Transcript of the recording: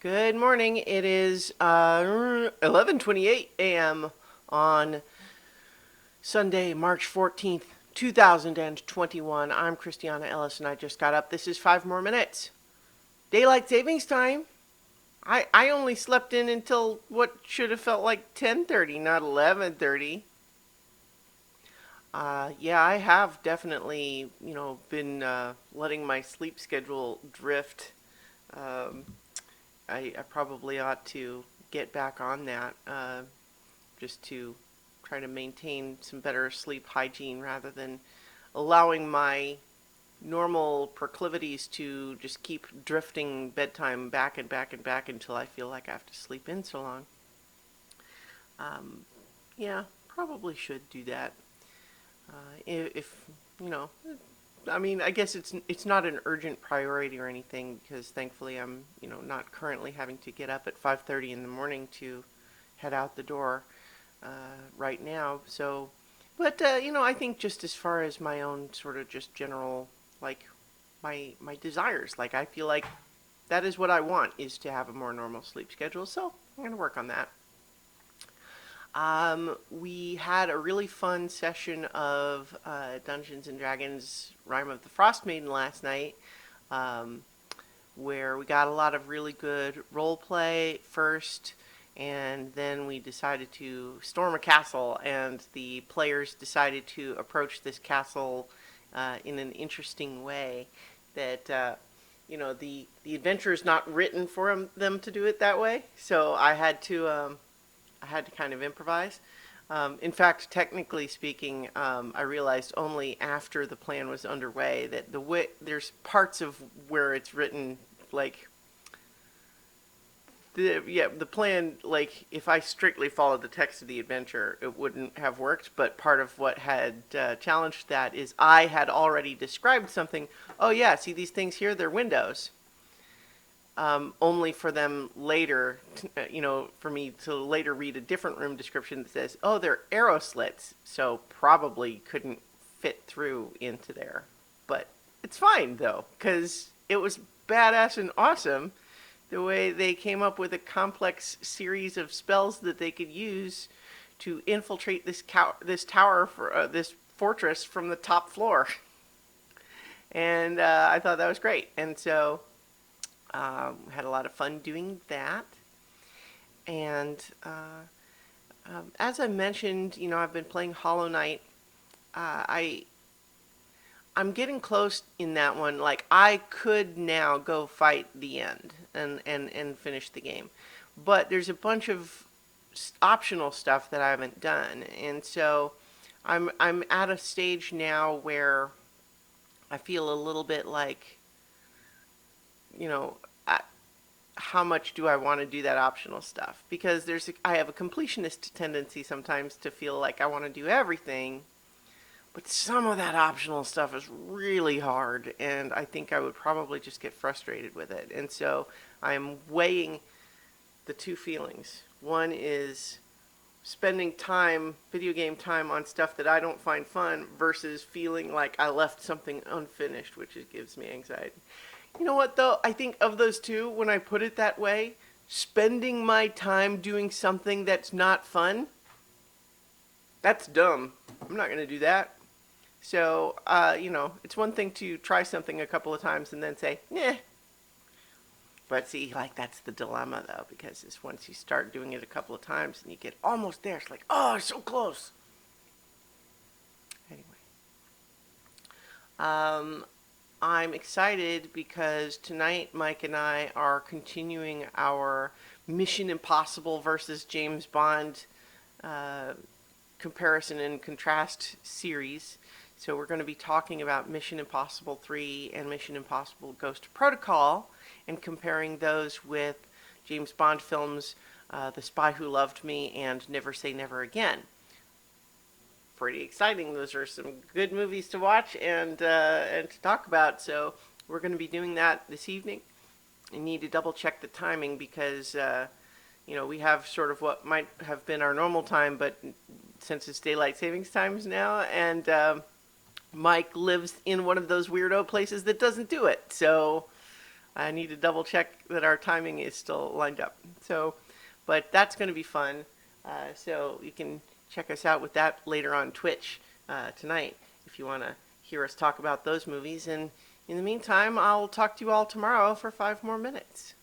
Good morning. It is 11:28 a.m. on Sunday, March 14th, 2021. I'm Christiana Ellis and I just got up. This is 5 more minutes. Daylight savings time. I only slept in until what should have felt like 10:30, not 11:30. Yeah, I have definitely, been letting my sleep schedule drift. Um, I probably ought to get back on that just to try to maintain some better sleep hygiene rather than allowing my normal proclivities to just keep drifting bedtime back and back and back until I feel like I have to sleep in so long. Yeah, probably should do that. If you know, I mean, I guess it's not an urgent priority or anything because thankfully I'm not currently having to get up at 5:30 in the morning to head out the door right now. So, but I think just as far as my own sort of just general like my desires, like I feel like that is what I want is to have a more normal sleep schedule. So I'm gonna work on that. We had a really fun session of Dungeons and Dragons Rime of the Frost Maiden last night, um, where we got a lot of really good role play first, and then we decided to storm a castle, and the players decided to approach this castle in an interesting way. That the adventure is not written for them to do it that way, so I had to kind of improvise. In fact, technically speaking, I realized only after the plan was underway that there's parts of where it's written like the plan, like if I strictly followed the text of the adventure, it wouldn't have worked. But part of what had challenged that is I had already described something. Oh yeah, see these things here? They're windows. Only for them later, for me to later read a different room description that says, oh, they're arrow slits, so probably couldn't fit through into there. But it's fine, though, because it was badass and awesome the way they came up with a complex series of spells that they could use to infiltrate this tower, for this fortress from the top floor. And I thought that was great. And so had a lot of fun doing that. And as I mentioned, I've been playing Hollow Knight. I'm getting close in that one. Like I could now go fight the end and finish the game, but there's a bunch of optional stuff that I haven't done, and so I'm at a stage now where I feel a little bit like, you know, how much do I want to do that optional stuff? Because I have a completionist tendency sometimes to feel like I want to do everything, but some of that optional stuff is really hard, and I think I would probably just get frustrated with it. And so I'm weighing the two feelings. One is spending time, video game time, on stuff that I don't find fun versus feeling like I left something unfinished, which gives me anxiety. You know what, though? I think of those two, when I put it that way, spending my time doing something that's not fun, that's dumb. I'm not going to do that. So, it's one thing to try something a couple of times and then say, "Yeah." But see, like, that's the dilemma, though, because it's once you start doing it a couple of times and you get almost there, it's like, oh, it's so close. Anyway. I'm excited because tonight Mike and I are continuing our Mission Impossible versus James Bond uh, comparison and contrast series. So we're going to be talking about Mission Impossible 3 and Mission Impossible Ghost Protocol and comparing those with James Bond films The Spy Who Loved Me and Never Say Never Again. Pretty exciting. Those are some good movies to watch and to talk about. So we're going to be doing that this evening. I need to double check the timing because we have sort of what might have been our normal time, but since it's daylight savings times now, and Mike lives in one of those weirdo places that doesn't do it. So I need to double check that our timing is still lined up. So, but that's going to be fun. So you can check us out with that later on Twitch tonight if you want to hear us talk about those movies. And in the meantime, I'll talk to you all tomorrow for 5 more minutes.